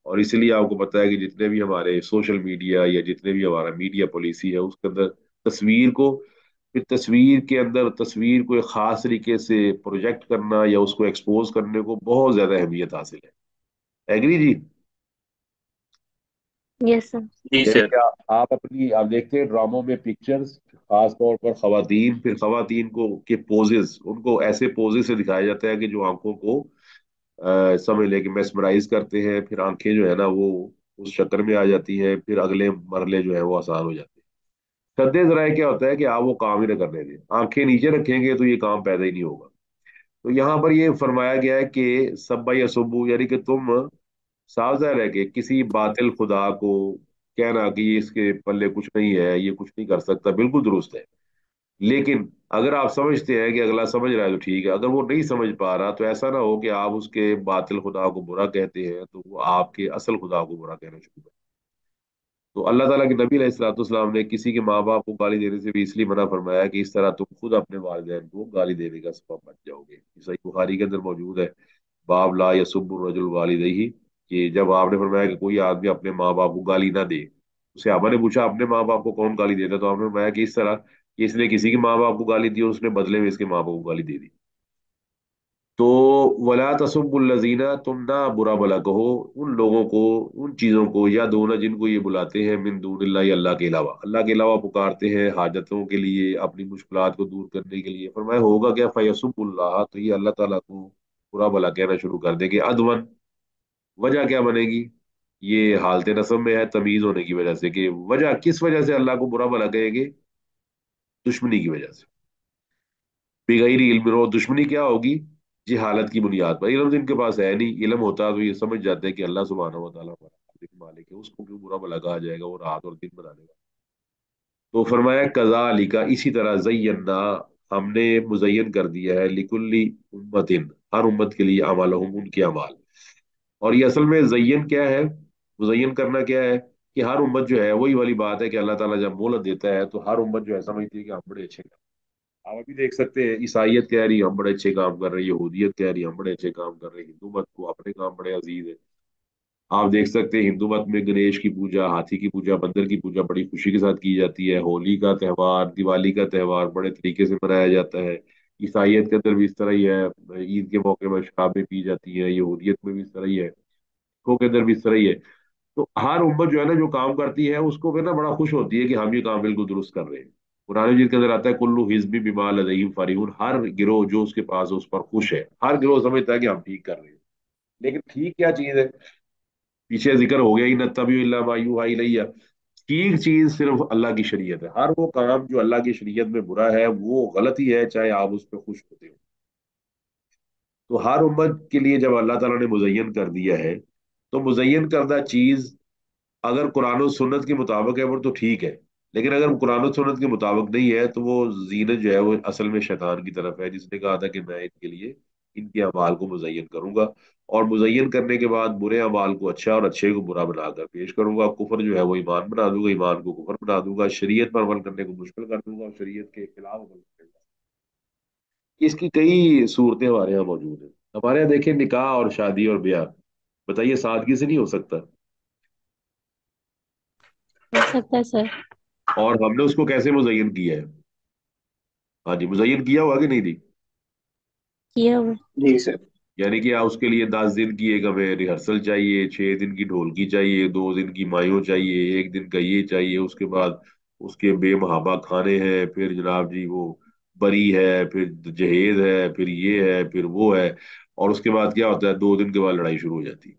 और इसलिए आपको पता है कि जितने भी हमारे सोशल मीडिया या जितने भी हमारा मीडिया पॉलिसी है उसके अंदर तस्वीर को, फिर तस्वीर के अंदर तस्वीर को एक खास तरीके से प्रोजेक्ट करना या उसको एक्सपोज करने को बहुत ज्यादा अहमियत हासिल है। एग्री जी? Yes sir. जी यानी सर। कि आप देखते हैं ड्रामों में पिक्चर्स, खास तौर पर खवातीन, फिर खवातीन को के पोजेस, उनको ऐसे पोजेस से दिखाया जाता है कि जो आंखों को समझ ले कि मेस्मराइज करते हैं। फिर आंखें जो है ना वो उस चक्कर में आ जाती हैं, फिर अगले मरले जो है वो आसान हो जाते हैं। सद्दे ज़राए क्या होता है कि आप वो काम ही ना करने दें, आंखें नीचे रखेंगे तो ये काम पैदा ही नहीं होगा। तो यहाँ पर ये फरमाया गया है कि सब्बा या सुब्बू, यानी कि तुम साफ ज़ाहिर है कि किसी बातिल खुदा को कहना कि ये इसके पल्ले कुछ नहीं है, ये कुछ नहीं कर सकता, बिल्कुल दुरुस्त है। लेकिन अगर आप समझते हैं कि अगला समझ रहा है तो ठीक है, अगर वो नहीं समझ पा रहा तो ऐसा ना हो कि आप उसके बातिल खुदा को बुरा कहते हैं तो वो आपके असल खुदा को बुरा कहना शुरू कर। तो अल्लाह ताला के नबी अलैहिस्सलाम ने किसी के माँ बाप को गाली देने से भी इसलिए मना फरमाया कि इस तरह तुम खुद अपने वालिदैन को गाली देने का सबब बन जाओगे। ये सही बुखारी के अंदर मौजूद है, बाब ला यसुब्बुर रजुल वालिदैहि, कि जब आपने फरमाया कि कोई आदमी अपने माँ बाप को गाली ना दे, उसे आपने पूछा अपने माँ बाप को कौन गाली देता, तो आपने फरमाया कि इस तरह कि इसने किसी के माँ बाप को गाली दी, उसने बदले में इसके माँ बाप को गाली दे दी। तो वला तसुब्बुल्लज़ीना, तुम ना बुरा भला कहो उन लोगों को, उन चीजों को, या दोना जिनको ये बुलाते हैं मिन दूनिल्लाहि, अल्लाह के अलावा, अल्लाह के अलावा पुकारते हैं हाजतों के लिए, अपनी मुश्किलात को दूर करने के लिए। फरमाया होगा क्या, फयसुब्बुल्लाह, तो ये अल्लाह ताला को बुरा भला कहना शुरू कर देंगे। अदवन, वजह क्या बनेगी? ये हालत नसब में है तमीज होने की वजह से, कि वजह किस वजह से अल्लाह को बुरा भला कहेंगे? दुश्मनी की वजह से। बेगैर इल्म, और दुश्मनी क्या होगी? जी हालत की बुनियाद पर। इल्म तो इनके पास है नहीं, इल्म होता तो ये समझ जाते हैं कि अल्लाह सुब्हानहू व तआला हमारा खालिक मालिक है, उसको क्यों बुरा भला कहा जाएगा, वो रात और दिन बना देगा। तो फरमाया कज़ालिका, इसी तरह ज़य्यना, हमने मुज़य्यन कर दिया है, लिकुल्ली उम्मतिन, हर उम्मत के लिए, अमालहुम, उनके अमाल। और ये असल में ज़य्यन क्या है, मुज़य्यन करना क्या है, कि हर उम्मत जो है, वही वाली बात है कि अल्लाह ताला जब मोहलत देता है तो हर उम्मत जो है समझती है कि हम बड़े अच्छे। आप अभी देख सकते हैं ईसाइयत कह रही है हम बड़े अच्छे काम कर रहे हैं, यहूदियत कह रही है हम बड़े अच्छे काम कर रहे हैं, हिंदू मत को अपने काम बड़े अजीज है। आप देख सकते हैं हिंदू मत में गणेश की पूजा, हाथी की पूजा, बंदर की पूजा बड़ी खुशी के साथ की जाती है। होली का त्यौहार, दिवाली का त्यौहार बड़े तरीके से मनाया जाता है। ईसाइयत के अंदर भी इस तरह ही है, ईद के मौके पर शराबें पी जाती है। यहूदियत में भी इस तरह ही है, सिखों के अंदर भी इस तरह ही है। तो हर उम्मत जो है ना जो काम करती है उसको फिर ना बड़ा खुश होती है कि हम ये काम बिल्कुल दुरुस्त कर रहे हैं। कुरान मजीद के अंदर आता है कुल्लू हिज्बी बिमा लदयहिम फरिहून, हर गिरोह जो उसके पास है उस पर खुश है। हर गिरोह समझता है कि हम ठीक कर रहे हैं। लेकिन ठीक क्या चीज है? पीछे जिक्र हो गया ही, नत्तबी इल्ला मा यूहा इलैया। ठीक चीज सिर्फ अल्लाह की शरीयत है। हर वो काम जो अल्लाह की शरीयत में बुरा है वो गलत ही है, चाहे आप उस पर खुश होते हो। तो हर उम्मत के लिए जब अल्लाह ताला ने मुजयन कर दिया है, तो मुजयन करदा चीज अगर कुरान और सुन्नत के मुताबिक है वो तो ठीक है। लेकिन अगर कुरान और सुन्नत के मुताबिक नहीं है तो वो जीनत जो है वो असल में शैतान की तरफ है, जिसने कहा था कि मैं इनके लिए इनके अमाल को मुजयन करूंगा, और मुजयन करने के बाद बुरे अमाल को अच्छा और अच्छे को बुरा बनाकर पेश करूंगा। कुफर जो है वो ईमान बना दूंगा, ईमान को कुफर बना दूंगा, शरीयत पर अमल करने को मुश्किल कर दूंगा और शरीयत के खिलाफ अमल करूंगा। इसकी कई सूरतें हमारे यहाँ मौजूद है। हमारे यहाँ देखिए निकाह और शादी और ब्याह, बताइए सादगी से नहीं हो सकता। हो सकता है सर। और हमने उसको कैसे मुजयन किया है? हाँ जी, मुजयन किया हुआ कि नहीं जी? किया हुआ। जी सर। यानी कि आप उसके लिए 10 दिन की एक हमें रिहर्सल चाहिए, 6 दिन की ढोलकी चाहिए, 2 दिन की मायूं चाहिए, 1 दिन का ये चाहिए, उसके बाद उसके बेमहाबा खाने हैं, फिर जनाब जी वो बरी है, फिर जहेज है, फिर ये है, फिर वो है। और उसके बाद क्या होता है, 2 दिन के बाद लड़ाई शुरू हो जाती है।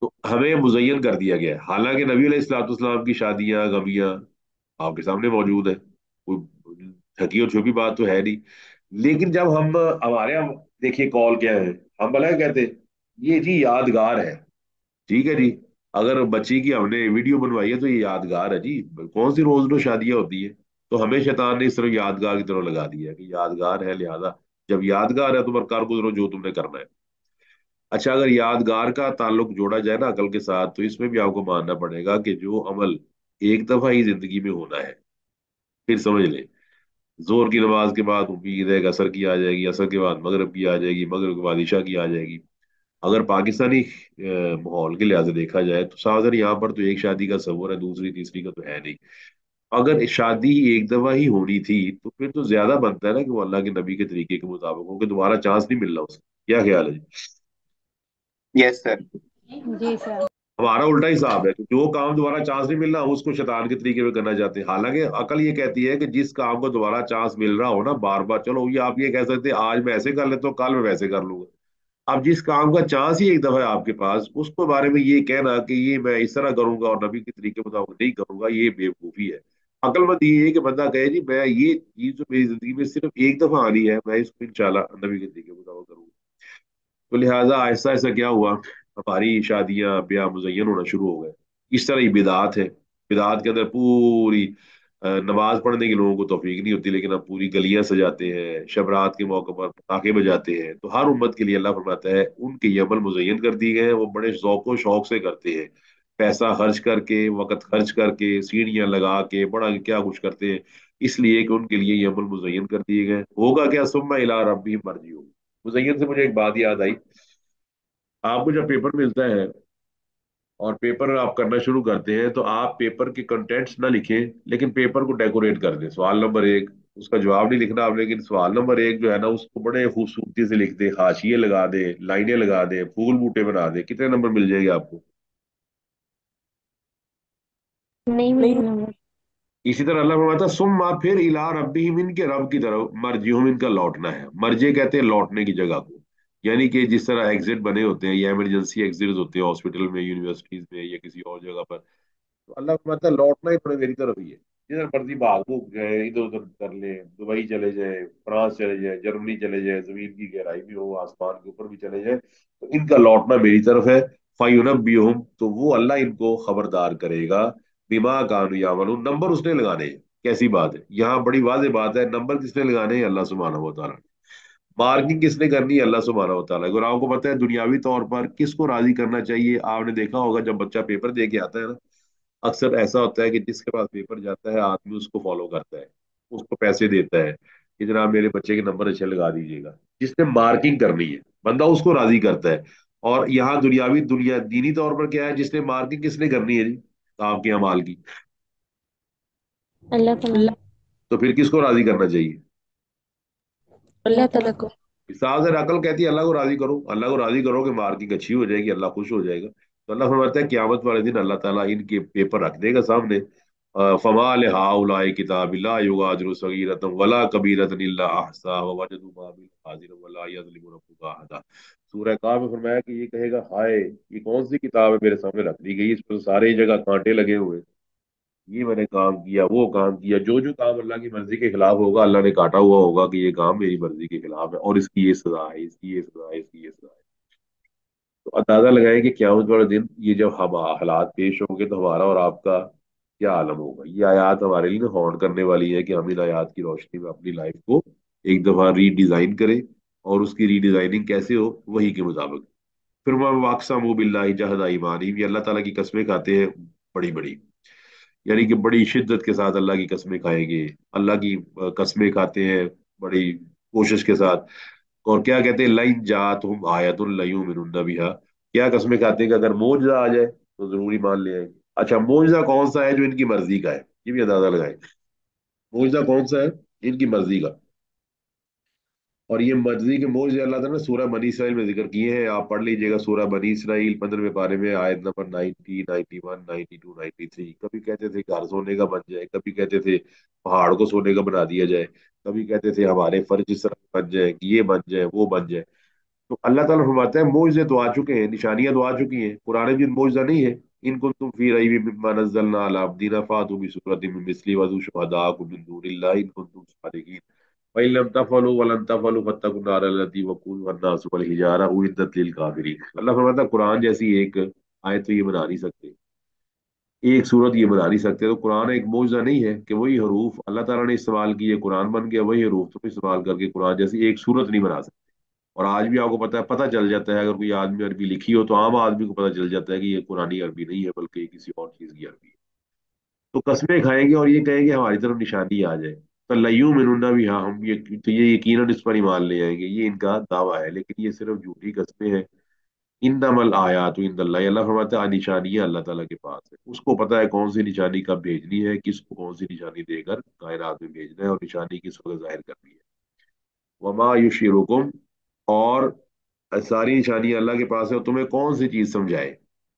तो हमें मुजयन कर दिया गया है, हालांकि नबी अलैहिस्सलाम की शादियां गमियां आपके सामने मौजूद है, कोई ढकी और छुपी बात तो है नहीं। लेकिन जब हम हमारे यहाँ देखिए कॉल क्या है, हम भला कहते हैं ये जी यादगार है, ठीक है जी। अगर बच्ची की हमने वीडियो बनवाई है तो ये यादगार है जी, कौन सी रोज रोज शादियां होती है। तो हमें शैतान ने इस तरह यादगार की तरह लगा दिया है कि यादगार है, लिहाजा जब यादगार है तो कर गुजरो जो तुमने करना है। अच्छा, अगर यादगार का ताल्लुक जोड़ा जाए ना अकल के साथ, तो इसमें भी आपको मानना पड़ेगा कि जो अमल एक दफा ही जिंदगी में होना है, फिर समझ ले, जोर की नमाज के बाद उम्मीद है कि असर की आ जाएगी, असर के बाद मगरब की आ जाएगी, मगरब के बाद ईशा की आ जाएगी। अगर पाकिस्तानी माहौल के लिहाज से देखा जाए तो साहब यहाँ पर तो एक शादी का सवर है, दूसरी तीसरी का तो है नहीं। अगर शादी ही एक दफा ही होनी थी तो फिर तो ज्यादा बनता है ना कि वो अल्लाह के नबी के तरीके के मुताबिक हो, कि दोबारा चांस नहीं मिल रहा उसको। क्या ख्याल है जी? Yes sir. जी सर। हमारा उल्टा हिसाब है कि जो काम दोबारा चांस नहीं मिलना हम उसको शैतान के तरीके में करना चाहते हैं, हालांकि अकल ये कहती है कि जिस काम को दोबारा चांस मिल रहा हो ना बार बार, चलो ये आप ये कह सकते हैं आज मैं ऐसे कर लेता हूँ, कल मैं वैसे कर लूंगा। अब जिस काम का चांस ही एक दफा है आपके पास, उसके बारे में ये कहना कि ये मैं इस तरह करूंगा और नबी के तरीके मुताबिक नहीं करूंगा, ये बेवकूफी है। अकलमंद ये है कि बंदा कहे जी मैं ये चीज जो मेरी जिंदगी में सिर्फ एक दफा आनी है, मैं इसको इंशाल्लाह नबी के तरीके मुताबिक करूंगा। तो लिहाजा आहिस्ता आहिस्ता क्या हुआ, हमारी शादियां ब्याह मुजयन होना शुरू हो गए। इस तरह ही बिदात है, बिदात के अंदर पूरी नमाज पढ़ने के लोगों को तौफीक नहीं होती, लेकिन हम पूरी गलियां सजाते हैं, शबरात के मौके पर पटाखे बजाते हैं। तो हर उम्मत के लिए अल्लाह फरमाता है उनके ये अमल मुजयन कर दिए गए हैं, वो बड़े ज़ौक़ व शौक से करते हैं, पैसा खर्च करके, वक़्त खर्च करके, सीढ़ियां लगा के, बड़ा क्या कुछ करते हैं, इसलिए कि उनके लिए ये अमल मुजयन कर दिए गए हैं। होगा क्या, सुम्मा इला रब्बिहिम मर्जिउहum। मुजयन से मुझे एक बात याद आई, आपको जब पेपर मिलता है और पेपर आप करना शुरू करते हैं तो आप पेपर के कंटेंट्स ना लिखें, लेकिन पेपर को डेकोरेट कर दें। सवाल नंबर एक, उसका जवाब नहीं लिखना आप, लेकिन सवाल नंबर एक जो है ना उसको बड़े खूबसूरती से लिख दें, हाशिए लगा दें, लाइनें लगा दें, फूल बूटे बना दें। कितने नंबर मिल जाएंगे आपको? नहीं मिलेंगे नंबर। इसी तरह अल्लाह फरमाता सुम्मा फिर इला रब्बिहिम, इनके रब की तरफ मर्जिहुम, इनका लौटना है। मर्जे कहते हैं लौटने की जगह को, यानी कि जिस तरह एग्जिट बने होते हैं या इमरजेंसी एग्जिट होते हैं हॉस्पिटल में, यूनिवर्सिटीज में या किसी और जगह पर, तो अल्लाह फरमाता है लौटना ही पड़े मेरी तरफ ही है। जिधर मर्जी भाग भूग गए, इधर उधर कर ले, दुबई चले जाए, फ्रांस चले जाए, जर्मनी चले जाए, जमीन की गहराई में हो, आसमान के ऊपर भी चले जाए, तो इनका लौटना मेरी तरफ है। फयुनब्बिहुम, तो वो अल्लाह इनको खबरदार करेगा, बिमा कानू यामलून। नंबर उसने लगाने हैं। कैसी बात है, यहाँ बड़ी वाज़ेह बात है, नंबर किसने लगाने हैं? अल्लाह सुब्हानहू व तआला। मार्किंग किसने करनी है? अल्लाह सुब्हानहू व तआला। अगर आपको पता है दुनियावी तौर पर किसको राजी करना चाहिए, आपने देखा होगा जब बच्चा पेपर दे के आता है ना, अक्सर ऐसा होता है कि जिसके पास पेपर जाता है आदमी उसको फॉलो करता है, उसको पैसे देता है कि जनाब मेरे बच्चे के नंबर अच्छे लगा दीजिएगा। जिसने मार्किंग करनी है बंदा उसको राजी करता है। और यहाँ दुनियावी दुनिया दीनी तौर पर क्या है, जिसने मार्किंग किसने करनी है जी? आपके अमाल की। अल्लाह ताला। तो फिर किसको राजी करना चाहिए? अल्लाह ताला को। साहब से अकल कहती है अल्लाह को राजी करो, अल्लाह को राजी करो कि मार्किंग अच्छी हो जाएगी, अल्लाह खुश हो जाएगा। तो अल्लाह फरमाता है क्यामत वाले दिन अल्लाह ताला इनके पेपर रख देगा सामने। फमा लिहाउलाई किताबिल्ला युगादिरु सगीरतन वला कबीरतन इल्ला अहसा व वजदू मा अमिलू हाजिरन वला यज़लिमु रब्बुका अहदा। सूरह काफ में फरमाया कि ये कहेगा हाय, ये कौन सी किताब है मेरे सामने रख दी गई, इस पर सारे जगह कांटे लगे हुए हैं, ये मैंने काम किया, वो काम किया, जो जो काम अल्लाह की मर्जी के खिलाफ होगा अल्लाह ने काटा हुआ होगा कि ये काम मेरी मर्जी के खिलाफ है और इसकी ये सजा है, इसकी ये सजा है, इसकी ये सजा है। तो अंदाजा लगाएं कि क़यामत वाले दिन ये जब हम हालात पेश होंगे तो हमारा और आपका क्या आलम होगा। ये आयत हमारे लिए हॉन्ट करने वाली है कि हम इन आयत की रोशनी में अपनी लाइफ को एक दफा रीडिजाइन करें, और उसकी रीडिजाइनिंग कैसे हो, वही के मुताबिक। फिर वह वाकसामू बिल्लाहि जहदा ईमानिहिम, ये अल्लाह ताला की कस्में खाते हैं बड़ी बड़ी, यानी कि बड़ी शिद्दत के साथ अल्लाह की कस्में खाएंगे, अल्लाह की कस्में खाते हैं बड़ी कोशिश के साथ। और क्या कहते हैं, लाइन जात हम आयतुल लयुमिनुन बिहा, क्या कस्में खाते हैं कि अगर मोजा आ जाए तो जरूरी मान ले आएंगे। अच्छा, मोजा कौन सा है जो इनकी मर्जी का है, ये भी अंदाजा लगाए। मोजा कौन सा है इनकी मर्जी का? और ये मर्जी के मोज अल्लाह ताला ने सूरह बनी इसराइल में जिक्र किए हैं, आप पढ़ लीजिएगा सूरह बनी इसराइल 15वें पारे में आयत नंबर 90, 91, 92, 93। कभी कहते थे घर सोने का बन जाए, कभी कहते थे पहाड़ को सोने का बना दिया जाए, कभी कहते थे हमारे फर्ज इस तरह बन जाए कि ये बन जाए वो बन जाए। तो अल्लाह ताला फरमाता है मोजे तो आ चुके हैं, निशानियां तो आ चुकी हैं, कुरान में मोजा नहीं है। इनको तुम फी रही मिम्मा नज़्ज़लना अला अब्दीना फातू बिसूरतिन मिन मिस्ली वदू शुहदाकुम मिन दूनिल्लाहि इन कुंतुम सादिकीन फ़इन लम तफ़अलू वलन तफ़अलू फत्तकुन नार अल्लती वक़ूदुहा अन्नासु वल हिजारा उइद्दत लिल काफिरीन। अल्लाह फरमाता है कुरान जैसी एक आयत तो ये बना नहीं सकते, एक सूरत ये बना नहीं सकते। तो कुरान एक मौजज़ा नहीं है कि वही हरूफ अल्लाह ताला ने इस्तेमाल किए कुरान बन गया, वही हरूफ तुम इस्तेमाल करके कुरान जैसी एक सूरत नहीं बना सकते। और आज भी आपको पता चल जाता है, अगर कोई आदमी अरबी लिखी हो तो आम आदमी को पता चल जाता है कि ये कुरानी अरबी नहीं है बल्कि ये किसी और चीज की अरबी है। तो कस्में खाएंगे और ये कहेंगे हमारी तरफ निशानी आ जाए, तो लयू मिनुन्ना भी, हाँ हम ये, तो ये यकीनन इस पर ईमान ले आएंगे, ये इनका दावा है, लेकिन ये सिर्फ झूठी कस्में हैं। इन्नमल आयातु इंदल्लाह, अल्लाह फरमाता है निशानियां अल्लाह ताला के पास है, उसको पता है कौन सी निशानी कब भेजनी है, किसको कौन सी निशानी देकर कायनात में भेजना है और निशानी किस वक्त जाहिर करनी है। वमा युशिरुकुम, और सारी निशानियां अल्लाह के पास है, और तुम्हें कौन सी चीज समझाए,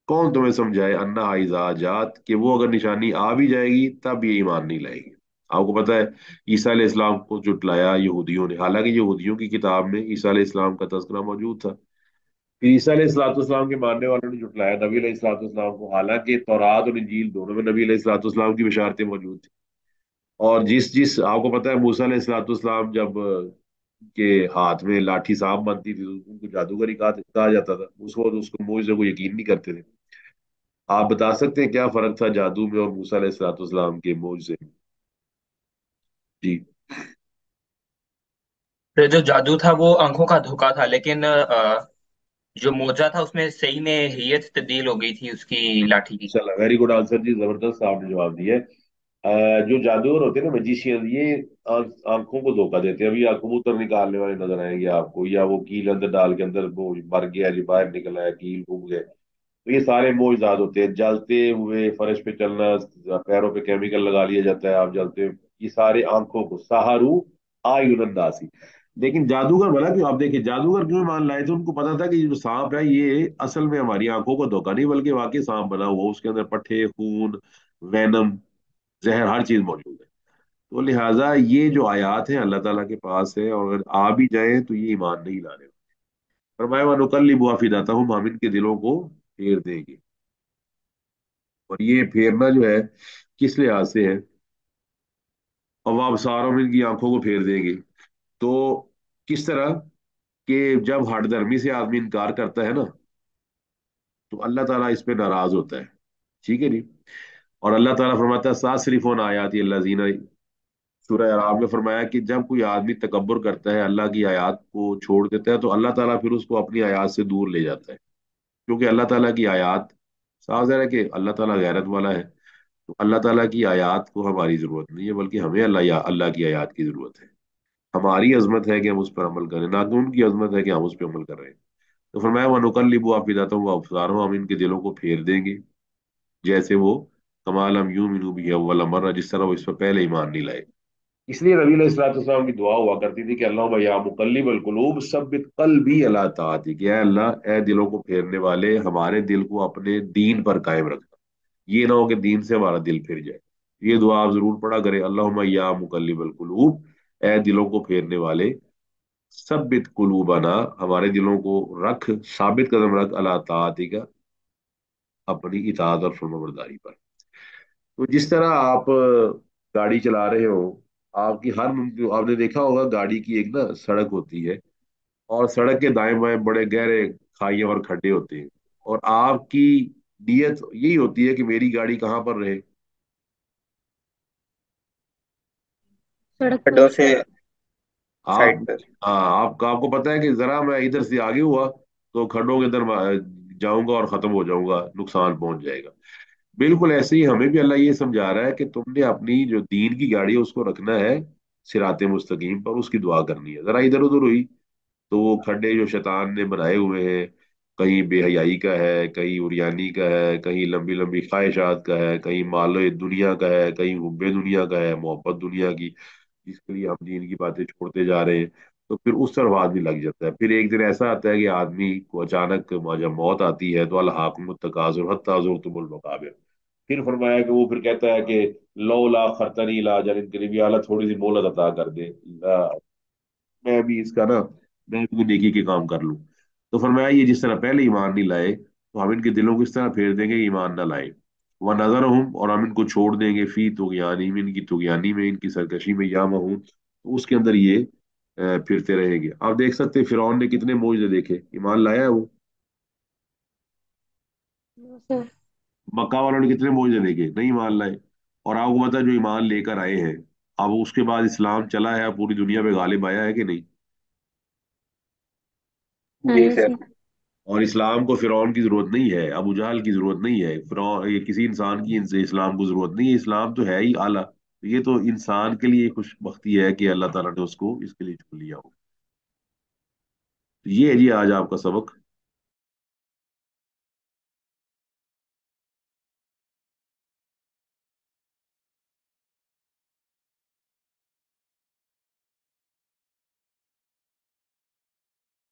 कौन तुम्हें समझाए अन्ना आइजा जात, कि वो अगर निशानी आ भी जाएगी तब ये ईमान नहीं लाएगी। आपको पता है ईसा अलैहि इस्लाम को जुटलाया यहूदियों ने, हालांकि यहूदियों की किताब में ईसा अलैहि इस्लाम का तस्करा मौजूद था। फिर ईसा अलैहि सल्लल्लाहु अलैहि वसल्लम के मानने वालों ने जुटलाया नबी अलैहि सल्लल्लाहु अलैहि वसल्लम को, हालांकि तौरात और इंजील दोनों में नबी अलैहि सल्लल्लाहु अलैहि वसल्लम की बिशारतें मौजूद थी। और जिस जिस आपको पता है मूसा अलैहिस्सलाम जब के हाथ में लाठी सांप बनती थी तो उनको जादूगरी कहा जाता था, उसको उसको मूसे को यकीन नहीं करते थे। आप बता सकते हैं क्या फर्क था जादू में और मूसा अलैहिस्सलाम के मूसे में? जी। तो जो जादू था वो आंखों का धोखा था, लेकिन जो मोजा था उसमें सही में हेयत तब्दील हो गई थी उसकी लाठी की। चला, वेरी गुड आंसर जी, जबरदस्त आपने जवाब दिया है। जो जादूगर होते हैं ना मैजिशियन, ये आंखों को धोखा देते हैं। अभी कबूतर निकालने वाले नजर आएंगे आपको, या वो कील अंदर डाल के अंदर वो मर गया जी बाहर निकल आया, कील घूम गए। तो ये सारे मोजदाद होते हैं, जलते हुए फर्श पे चलना, पैरों पे केमिकल लगा लिया जाता है आप जलते हुए, ये सारे आंखों को सहारू आयुनदासी। लेकिन जादूगर भला क्यों, आप देखिए जादूगर क्यों मान लाए थे, उनको पता था कि जो सांप है ये असल में हमारी आंखों को धोखा नहीं बल्कि वाकई सांप बना हुआ, उसके अंदर पट्टे खून वेनम जहर हर चीज मौजूद है। तो लिहाजा ये जो आयात है अल्लाह ताला के पास है, और अगर आ भी जाए तो ये ईमान नहीं लाने। फरमाया वनुकल्लिबु अफिदातहुम, हम इनके दिलों को फेर देंगे। और ये फेरना जो है किस लिहाज से है, अब आप सारों में इनकी आंखों को फेर देंगे। तो किस तरह कि जब हठधर्मी से आदमी इनकार करता है ना, तो अल्लाह ताला इस पे नाराज होता है, ठीक है जी। और अल्लाह ताला फरमाता है सासरिफुन आयाती अल्लज़ीना, सूरह अराब में फरमाया कि जब कोई आदमी तकब्बुर करता है अल्लाह की आयत को छोड़ देता है तो अल्लाह ताला फिर उसको अपनी आयत से दूर ले जाता है, क्योंकि अल्लाह ताला की आयत, साफ ज़ाहिर है कि अल्लाह ताला गैरत वाला है। तो अल्लाह ताला की आयत को हमारी जरूरत नहीं है, बल्कि हमें अल्लाह की आयत की जरूरत है। हमारी अजमत है कि हम उस पर अमल करें, ना कि उनकी अजमत है कि हम उस पर अमल कर रहे हैं। तो फरमाया वनुकल्लिबु अफिदातहुम व अबसारहुम, हम इनके दिलों को फेर देंगे जैसे वो कमाल हम यूं मिनू भी अव्वल मर्रा, जिस तरह वो इस पर पहले ईमान नहीं लाए। इसलिए नबी अलैहिस्सलाम की दुआ हुआ करती थी कि अल्लाहुम्मा या मुकल्लिबल कुलूब सब्बित कल्बी अला ताअतिक, या अल्लाह ए दिलों को फेरने वाले हमारे दिल को अपने दीन पर कायम रखना, ये ना हो कि दीन से हमारा दिल फिर जाए। ये दुआ आप जरूर पढ़ा करें, अल्लाहुम्मा या मुकल्लिबल कुलूब, ए दिलों को फेरने वाले, सब्बित कुलूबना, हमारे दिलों को रख, साबित कदम रख, अला ताअतिक, अपनी इताअत और फर्माबरदारी पर। तो जिस तरह आप गाड़ी चला रहे हो, आपकी हर मुमकिन, आपने देखा होगा गाड़ी की एक ना सड़क होती है, और सड़क के दाएं बाएं बड़े गहरे खाइयां और खड्डे होते हैं, और आपकी नीयत यही होती है कि मेरी गाड़ी कहाँ पर रहे, सड़क खड्डों पर। से आप, साइड पर। हाँ आपको पता है कि जरा मैं इधर से आगे हुआ तो खड्डों के अंदर जाऊंगा और खत्म हो जाऊंगा, नुकसान पहुंच जाएगा। बिल्कुल ऐसे ही हमें भी अल्लाह ये समझा रहा है कि तुमने अपनी जो दीन की गाड़ी है उसको रखना है सिराते मुस्तकीम पर, उसकी दुआ करनी है। जरा इधर उधर हुई तो वो खड्डे जो शैतान ने बनाए हुए हैं, कहीं बेहयाई का है, कहीं उरियानी का है, कहीं लंबी लंबी ख्वाहिशात का है, कहीं मालो दुनिया का है, कहीं हुब्बे दुनिया का है, मोहब्बत दुनिया की, जिसके लिए हम दीन की बातें छोड़ते जा रहे हैं। تو پھر اس طرف آدمی لگ جاتا ہے. پھر ایک دن ایسا آتا ہے کہ آدمی کو اچانک جب موت آتی ہے تو الحاکم التکاثر حتی زرتم المقابر. پھر فرمایا کہ وہ پھر کہتا ہے کہ لولا خرتنی الی اجل قریب، یا اللہ تھوڑی سی مہلت عطا کر دے، میں بھی اس کا نا، میں بھی نیکی کے کام کر لوں. تو فرمایا یہ جس طرح پہلے ایمان نہیں لائے تو ہم ان کے دلوں کو اس طرح پھیر دیں گے کہ ایمان نہ لائے. وہ نظر ہوں، اور ہم ان کو چھوڑ دیں گے فی طغیانی میں، ان کی طغیانی میں، ان کی سرکشی میں، یا ہوں تو اس کے اندر یہ پھرتے رہیں گے. آپ دیکھ سکتے ہیں فرعون نے کتنے معجزے دیکھے، ایمان لایا ہے وہ؟ سر مکہ والوں نے کتنے معجزے دیکھے، نہیں ایمان لائے. اور آپ کو پتا جو ایمان لے کر آئے ہیں، اب اس کے بعد اسلام چلا ہے، پوری دنیا پہ غالب آیا ہے کہ نہیں؟ ہاں ایک جی سے. سر اور اسلام کو فرعون کی ضرورت نہیں ہے، ابو جہل کی ضرورت نہیں ہے، فرعون یہ کسی انسان کی اسلام کو ضرورت نہیں ہے. اسلام تو ہے ہی اعلیٰ. یہ تو انسان کے لیے خوش بختی ہے کہ اللہ تعالیٰ نے اس کو اس کے لیے چن لیا ہو. یہ ہے جی آج آپ کا سبق.